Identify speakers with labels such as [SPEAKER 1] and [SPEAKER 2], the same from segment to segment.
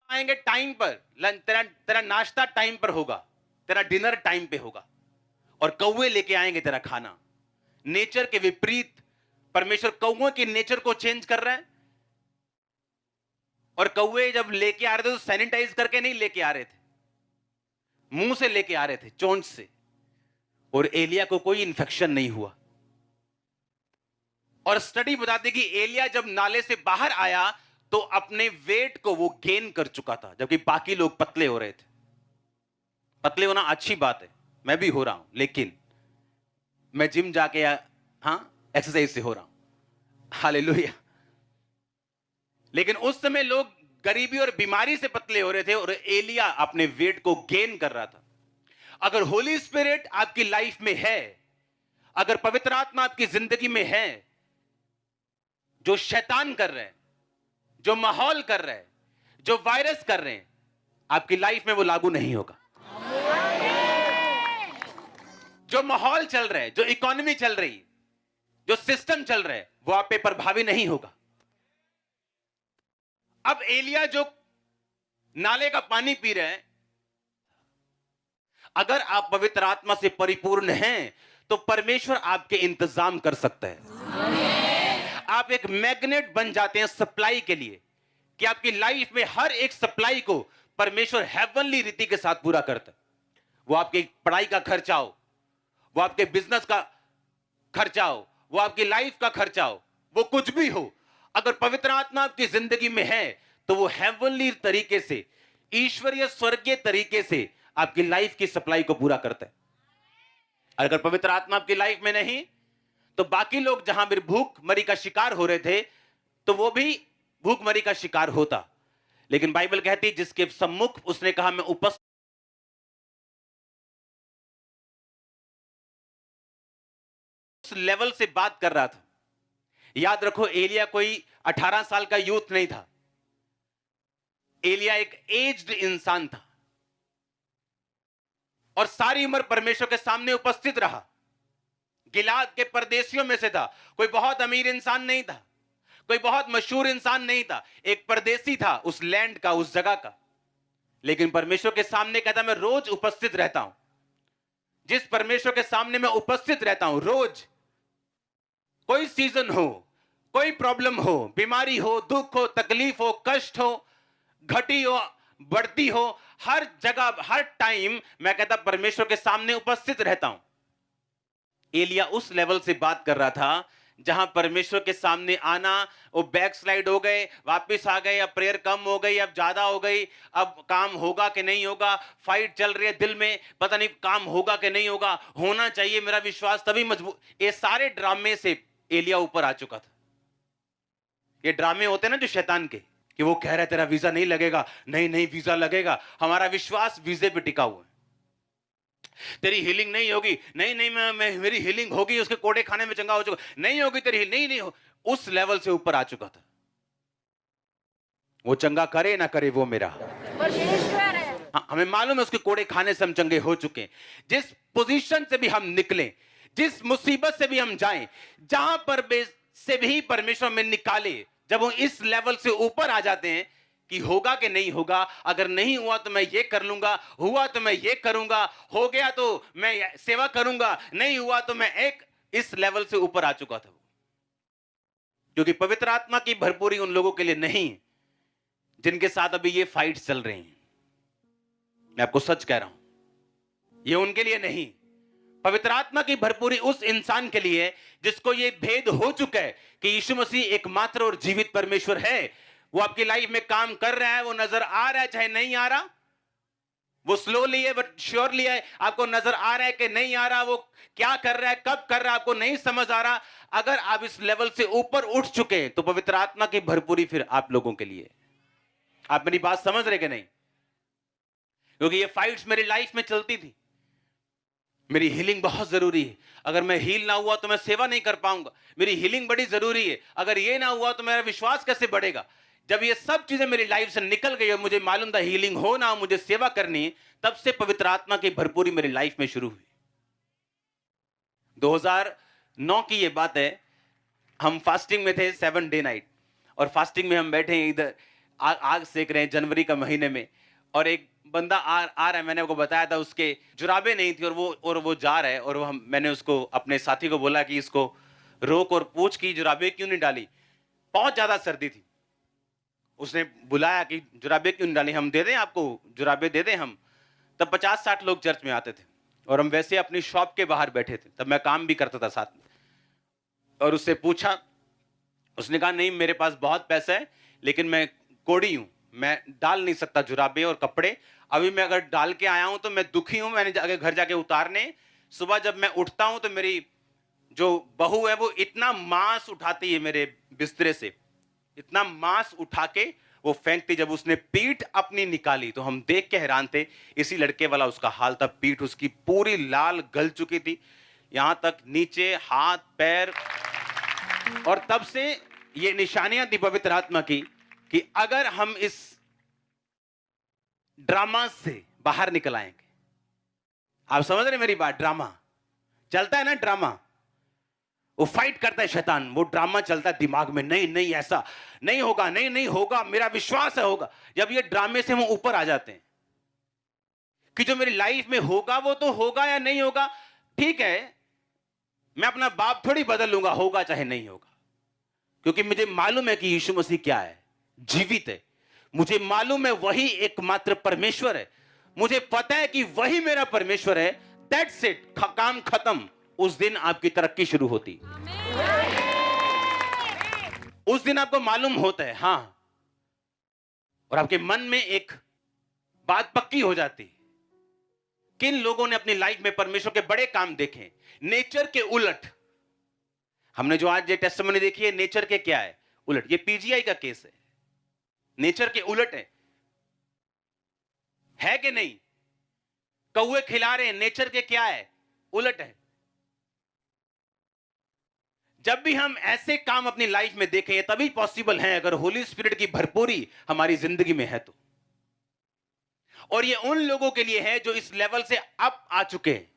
[SPEAKER 1] आएंगे टाइम पर, तेरा तेरा नाश्ता टाइम पर होगा, तेरा डिनर टाइम पे होगा, और कौवे लेके आएंगे तेरा खाना। नेचर के विपरीत परमेश्वर कौवों के नेचर को चेंज कर रहा है। और कौवे जब लेके आ रहे थे तो सैनिटाइज करके नहीं लेके आ रहे थे, मुंह से लेके आ रहे थे, चोंच से। और एलिया को कोई इंफेक्शन नहीं हुआ। और स्टडी बताती कि एलिया जब नाले से बाहर आया तो अपने वेट को वो गेन कर चुका था, जबकि बाकी लोग पतले हो रहे थे। पतले होना अच्छी बात है, मैं भी हो रहा हूं, लेकिन मैं जिम जाके एक्सरसाइज से हो रहा हूं, हालेलुया। लेकिन उस समय लोग गरीबी और बीमारी से पतले हो रहे थे और एलिया अपने वेट को गेन कर रहा था। अगर होली स्पिरिट आपकी लाइफ में है, अगर पवित्र आत्मा आपकी जिंदगी में है, जो शैतान कर रहे हैं, जो माहौल कर रहे हैं, जो वायरस कर रहे हैं, आपकी लाइफ में वो लागू नहीं होगा। जो माहौल चल रहा है, जो इकोनॉमी चल रही है, जो सिस्टम चल रहा है, वो आप पे प्रभावी नहीं होगा। अब एलिया जो नाले का पानी पी रहे हैं, अगर आप पवित्र आत्मा से परिपूर्ण हैं तो परमेश्वर आपके इंतजाम कर सकता है। आप एक मैग्नेट बन जाते हैं सप्लाई के लिए, कि आपकी लाइफ में हर एक सप्लाई को परमेश्वर हेवनली रीति के साथ पूरा करता है। वो आपकी पढ़ाई का खर्चा हो, वो आपके बिजनेस का खर्चा हो, वो आपकी लाइफ का खर्चा हो, वो कुछ भी हो, अगर पवित्र आत्मा आपकी जिंदगी में है तो वो हेवनली तरीके से, ईश्वरीय स्वर्गीय तरीके से आपकी लाइफ की सप्लाई को पूरा करता है। अगर पवित्र आत्मा आपकी लाइफ में नहीं तो बाकी लोग जहां भी भूखमरी का शिकार हो रहे थे तो वो भी भूखमरी का शिकार होता। लेकिन बाइबल कहती जिसके सम्मुख उसने कहा मैं उपस्थित लेवल से बात कर रहा था। याद रखो, एलिया कोई 18 साल का यूथ नहीं था, एलिया एक एज्ड इंसान था और सारी उम्र परमेश्वर के सामने उपस्थित रहा। गिलाद के परदेशियों में से था, कोई बहुत अमीर इंसान नहीं था, कोई बहुत मशहूर इंसान नहीं था, एक परदेसी था उस लैंड का, उस जगह का। लेकिन परमेश्वर के सामने कहता मैं रोज उपस्थित रहता हूं। जिस परमेश्वर के सामने मैं उपस्थित रहता हूं रोज, कोई सीजन हो, कोई प्रॉब्लम हो, बीमारी हो, दुख हो, तकलीफ हो, कष्ट हो, घटी हो, बढ़ती हो, हर जगह हर टाइम मैं कहता परमेश्वर के सामने उपस्थित रहता हूं। एलिया उस लेवल से बात कर रहा था जहां परमेश्वर के सामने आना, वो बैक स्लाइड हो गए, वापस आ गए, अब प्रेयर कम हो गई, अब ज्यादा हो गई, अब काम होगा कि नहीं होगा, फाइट चल रही है दिल में, पता नहीं काम होगा कि नहीं होगा, होना चाहिए, मेरा विश्वास तभी मजबूत। ये सारे ड्रामे से एलिया ऊपर आ चुका था। ये ड्रामे होते हैं ना जो शैतान के, कि वो कह रहा है तेरा वीजा नहीं लगेगा, नहीं नहीं वीजा लगेगा, हमारा विश्वास वीजे पे टिका हुआ है। तेरी हीलिंग नहीं होगी, नहीं नहीं मैं मेरी हीलिंग होगी, उसके कोड़े खाने में चंगा हो चुका, नहीं होगी तेरी हीलिंग, नहीं नहीं हो। उस लेवल से ऊपर आ चुका था। वो चंगा करे ना करे वो मेरा परमेश्वर है। हाँ, हमें मालूम है उसके कोड़े खाने से हम चंगे हो चुके हैं। जिस पोजीशन से भी हम निकले, जिस मुसीबत से भी हम जाएं, जहां पर से भी परमेश्वर में निकाले, जब वो इस लेवल से ऊपर आ जाते हैं कि होगा कि नहीं होगा, अगर नहीं हुआ तो मैं ये कर लूंगा, हुआ तो मैं ये करूंगा, हो गया तो मैं सेवा करूंगा, नहीं हुआ तो मैं एक, इस लेवल से ऊपर आ चुका था। क्योंकि पवित्र आत्मा की भरपूरी उन लोगों के लिए नहीं जिनके साथ अभी ये फाइट्स चल रही हैं। मैं आपको सच कह रहा हूं, ये उनके लिए नहीं। पवित्र आत्मा की भरपूरी उस इंसान के लिए जिसको ये भेद हो चुका है कि यीशु मसीह एकमात्र और जीवित परमेश्वर है। वो आपकी लाइफ में काम कर रहा है, वो नजर आ रहा है चाहे नहीं आ रहा, वो स्लोली है बट श्योरली है, आपको नजर आ रहा है कि नहीं आ रहा, वो क्या कर रहा है, कब कर रहा है, आपको नहीं समझ आ रहा। अगर आप इस लेवल से ऊपर उठ चुके हैं तो पवित्र आत्मा की भरपूरी फिर आप लोगों के लिए। आप मेरी बात समझ रहे कि नहीं? क्योंकि ये फाइट्स मेरी लाइफ में चलती थी। मेरी हीलिंग बहुत जरूरी है, अगर मैं हील ना हुआ तो मैं सेवा नहीं कर पाऊंगा, मेरी हीलिंग बड़ी जरूरी है, अगर ये ना हुआ तो मेरा विश्वास कैसे बढ़ेगा। जब ये सब चीजें मेरी लाइफ से निकल गई और मुझे मालूम था हीलिंग हो ना, मुझे सेवा करनी है, तब से पवित्र आत्मा की भरपूरी मेरी लाइफ में शुरू हुई। 2009 की ये बात है, हम फास्टिंग में थे, 7 डे नाइट, और फास्टिंग में हम बैठे हैं इधर, आग सेक रहे हैं जनवरी का महीने में, और एक बंदा आ रहा है, मैंने आपको बताया था उसके जुराबे नहीं थी, और वो जा रहा है, और मैंने उसको अपने साथी को बोला कि इसको रोक और पूछ कि जुराबे क्यों नहीं डाली, बहुत ज्यादा सर्दी थी। उसने बुलाया कि जुराबे क्यों नहीं डाली, हम दे दें आपको, जुराबे दे दें हम। तब 50-60 लोग चर्च में आते थे, और हम वैसे अपनी शॉप के बाहर बैठे थे, तब मैं काम भी करता था साथ में। और उससे पूछा, उसने कहा नहीं मेरे पास बहुत पैसा है, लेकिन मैं कोड़ी हूं, मैं डाल नहीं सकता जुराबे और कपड़े, अभी मैं अगर डाल के आया हूं तो मैं दुखी हूं, मैंने घर जाके उतारने। सुबह जब मैं उठता हूं तो मेरी जो बहू है वो इतना मांस उठाती है मेरे बिस्तरे से, इतना मांस उठा के वो फेंकती। जब उसने पीठ अपनी निकाली तो हम देख के हैरान थे। इसी लड़के वाला उसका हाल था, पीठ उसकी पूरी लाल गल चुकी थी, यहां तक नीचे हाथ पैर। और तब से ये निशानियां थी पवित्र आत्मा की कि अगर हम इस ड्रामा से बाहर निकल आएंगे। आप समझ रहे मेरी बात? ड्रामा चलता है ना, ड्रामा, वो फाइट करता है शैतान, वो ड्रामा चलता है दिमाग में, नहीं नहीं ऐसा नहीं होगा, नहीं नहीं होगा, मेरा विश्वास है होगा। जब ये ड्रामे से हम ऊपर आ जाते हैं कि जो मेरी लाइफ में होगा वो तो होगा या नहीं होगा, ठीक है, मैं अपना बाप थोड़ी बदल लूंगा, होगा चाहे नहीं होगा, क्योंकि मुझे मालूम है कि यीशु मसीह क्या है, जीवित है। मुझे मालूम है वही एकमात्र परमेश्वर है, मुझे पता है कि वही मेरा परमेश्वर है। दैट्स इट, काम खत्म। उस दिन आपकी तरक्की शुरू होती, उस दिन आपको मालूम होता है, हां, और आपके मन में एक बात पक्की हो जाती। किन लोगों ने अपनी लाइफ में परमेश्वर के बड़े काम देखे, नेचर के उलट। हमने जो आज ये टेस्टिमनी देखी है, नेचर के क्या है उलट। ये पीजीआई का केस है, नेचर के उलट है कि नहीं? कौवे खिला रहे हैं, नेचर के क्या है उलट है। जब भी हम ऐसे काम अपनी लाइफ में देखें, तभी पॉसिबल है अगर होली स्पिरिट की भरपूरी हमारी जिंदगी में है तो। और ये उन लोगों के लिए है जो इस लेवल से अप आ चुके हैं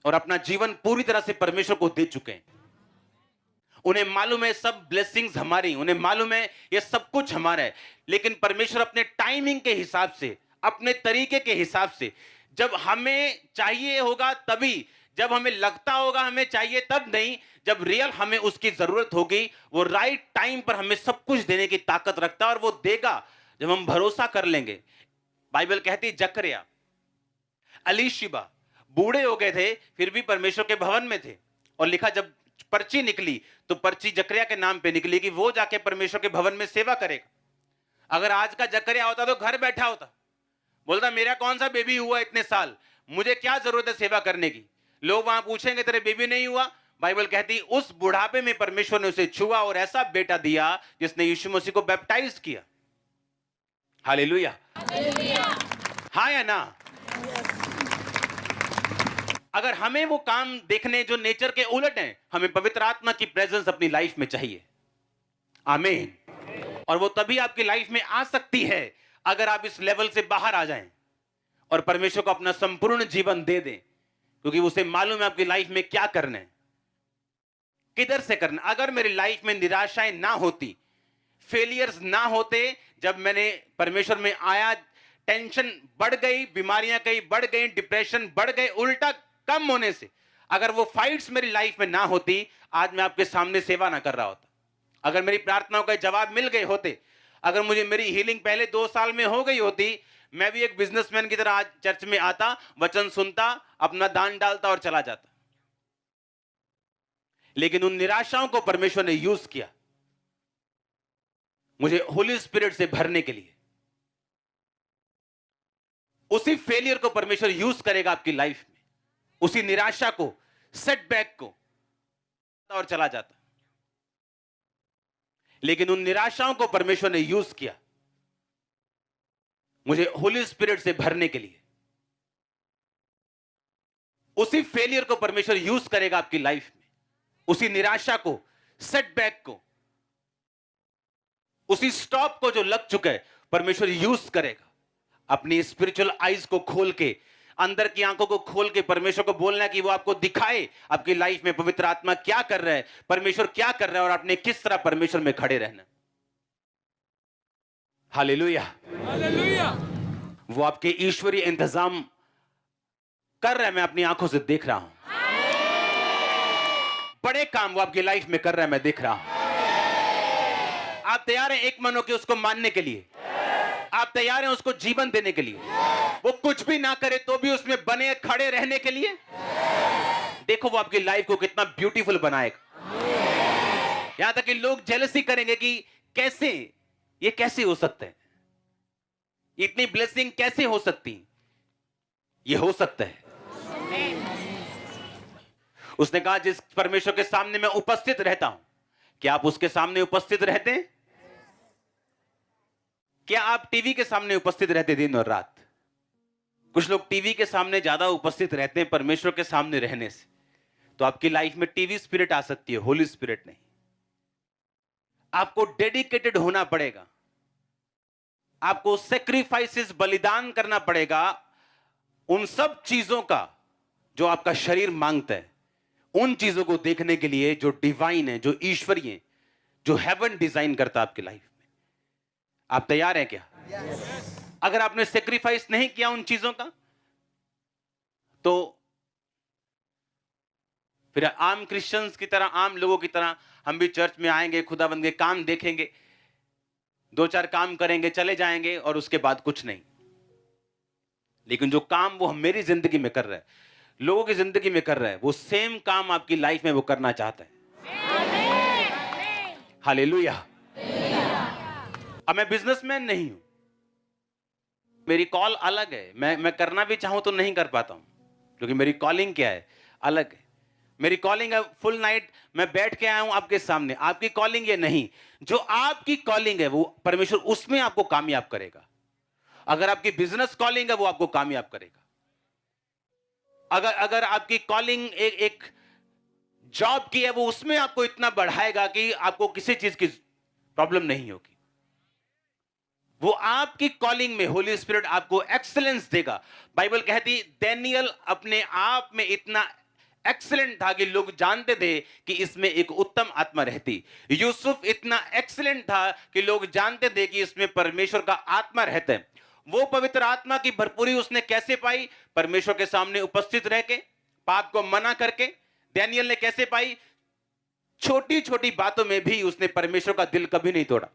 [SPEAKER 1] और अपना जीवन पूरी तरह से परमेश्वर को दे चुके हैं। उन्हें मालूम है सब ब्लेसिंग्स हमारी, उन्हें मालूम है ये सब कुछ हमारा है, लेकिन परमेश्वर अपने टाइमिंग के हिसाब से, अपने तरीके के हिसाब से, जब हमें चाहिए होगा तभी, जब हमें लगता होगा हमें चाहिए तब नहीं, जब रियल हमें उसकी जरूरत होगी, वो राइट टाइम पर हमें सब कुछ देने की ताकत रखता है और वो देगा जब हम भरोसा कर लेंगे। बाइबल कहती जकरिया, अलीशिबा बूढ़े हो गए थे फिर भी परमेश्वर के भवन में थे, और लिखा जब पर्ची निकली तो पर्ची जकरिया के नाम पे निकली कि वो जाके परमेश्वर के भवन में सेवा करेगा। अगर आज का जकरिया होता तो घर बैठा होता, बोलता मेरा कौन सा बेबी हुआ इतने साल, मुझे क्या जरूरत है सेवा करने की। लोग वहां पूछेंगे तेरे बेबी नहीं हुआ, बाइबल कहती उस बुढ़ापे में परमेश्वर ने उसे छुआ और ऐसा बेटा दिया जिसने यीशु मसीह को बैप्टाइज किया। हालेलुया, हाँ या ना? अगर हमें वो काम देखने जो नेचर के उलट हैं, हमें पवित्र आत्मा की प्रेजेंस अपनी लाइफ में चाहिए। आमीन। और वो तभी आपकी लाइफ में आ सकती है अगर आप इस लेवल से बाहर आ जाएं और परमेश्वर को अपना संपूर्ण जीवन दे दें, क्योंकि उसे मालूम है आपकी लाइफ में क्या करना है, किधर से करना। अगर मेरी लाइफ में निराशाएं ना होती, फेलियर्स ना होते, जब मैंने परमेश्वर में आया, टेंशन बढ़ गई, बीमारियां कई बढ़ गई, डिप्रेशन बढ़ गए, उल्टा कम होने से, अगर वो फाइट्स मेरी लाइफ में ना होती, आज मैं आपके सामने सेवा ना कर रहा होता। अगर मेरी प्रार्थनाओं का जवाब मिल गए होते, अगर मुझे मेरी हीलिंग पहले 2 साल में हो गई होती, मैं भी एक बिजनेसमैन की तरह आज चर्च में आता, वचन सुनता, अपना दान डालता और चला जाता। लेकिन उन निराशाओं को परमेश्वर ने यूज किया मुझे होली स्पिरिट से भरने के लिए। उसी फेलियर को परमेश्वर यूज करेगा आपकी लाइफ में, उसी निराशा को, सेटबैक को, और चला जाता। लेकिन उन निराशाओं को परमेश्वर ने यूज किया मुझे होली स्पिरिट से भरने के लिए। उसी फेलियर को परमेश्वर यूज करेगा आपकी लाइफ में, उसी निराशा को, सेटबैक को, उसी स्टॉप को जो लग चुका है, परमेश्वर यूज करेगा। अपनी स्पिरिचुअल आईज को खोल के, अंदर की आंखों को खोल के परमेश्वर को बोलना है कि वो आपको दिखाए आपकी लाइफ में पवित्र आत्मा क्या कर रहा है, परमेश्वर क्या कर रहा है, और आपने किस तरह परमेश्वर में खड़े रहना। हालेलुया।
[SPEAKER 2] हालेलुया।
[SPEAKER 1] वो आपके ईश्वरीय इंतजाम कर रहा है, मैं अपनी आंखों से देख रहा हूं। बड़े काम वो आपकी लाइफ में कर रहा है, मैं देख रहा हूं। आप तैयार हैं एक मन होकर उसको मानने के लिए? आप तैयार हैं उसको जीवन देने के लिए? वो कुछ भी ना करे तो भी उसमें बने खड़े रहने के लिए? देखो वो आपकी लाइफ को कितना ब्यूटीफुल बनाएगा। यहां तक कि लोग जेलसी करेंगे कि कैसे ये कैसे हो सकता है, इतनी ब्लेसिंग कैसे हो सकती? ये हो सकता है। उसने कहा जिस परमेश्वर के सामने मैं उपस्थित रहता हूं, क्या आप उसके सामने उपस्थित रहते हैं? क्या आप टीवी के सामने उपस्थित रहते दिन और रात? कुछ लोग टीवी के सामने ज्यादा उपस्थित रहते हैं परमेश्वर के सामने रहने से। तो आपकी लाइफ में टीवी स्पिरिट आ सकती है, होली स्पिरिट नहीं। आपको डेडिकेटेड होना पड़ेगा, आपको सेक्रीफाइसेस, बलिदान करना पड़ेगा उन सब चीजों का जो आपका शरीर मांगता है, उन चीजों को देखने के लिए जो डिवाइन है, जो ईश्वरीय है, जो हेवन डिजाइन करता है आपकी लाइफ में। आप तैयार हैं क्या? अगर आपने सेक्रीफाइस नहीं किया उन चीजों का, तो फिर आम क्रिश्चियंस की तरह, आम लोगों की तरह हम भी चर्च में आएंगे, खुदाबंद के काम देखेंगे, 2-4 काम करेंगे, चले जाएंगे और उसके बाद कुछ नहीं। लेकिन जो काम वो मेरी जिंदगी में कर रहा है, लोगों की जिंदगी में कर रहा है, वो सेम काम आपकी लाइफ में वो करना चाहता है। हालेलुया। अब मैं बिजनेसमैन नहीं हूं, मेरी कॉल अलग है। मैं करना भी चाहूं तो नहीं कर पाता हूं, क्योंकि मेरी कॉलिंग क्या है, अलग है। मेरी कॉलिंग है फुल नाइट मैं बैठ के आया हूं आपके सामने। आपकी कॉलिंग ये नहीं। जो आपकी कॉलिंग है वो परमेश्वर उसमें आपको कामयाब करेगा। अगर आपकी बिजनेस कॉलिंग है वो आपको कामयाब करेगा। अगर आपकी कॉलिंग एक जॉब की है, वो उसमें आपको इतना बढ़ाएगा कि आपको किसी चीज की प्रॉब्लम नहीं होगी। वो आपकी कॉलिंग में होली स्पिरिट आपको एक्सीलेंस देगा। बाइबल कहती दानियेल अपने आप में इतना एक्सीलेंट था कि लोग जानते थे कि इसमें एक उत्तम आत्मा रहती। यूसुफ इतना एक्सीलेंट था कि लोग जानते थे कि इसमें परमेश्वर का आत्मा रहता है। वो पवित्र आत्मा की भरपूरी उसने कैसे पाई? परमेश्वर के सामने उपस्थित रह के, पाप को मना करके। दानियेल ने कैसे पाई? छोटी छोटी बातों में भी उसने परमेश्वर का दिल कभी नहीं तोड़ा।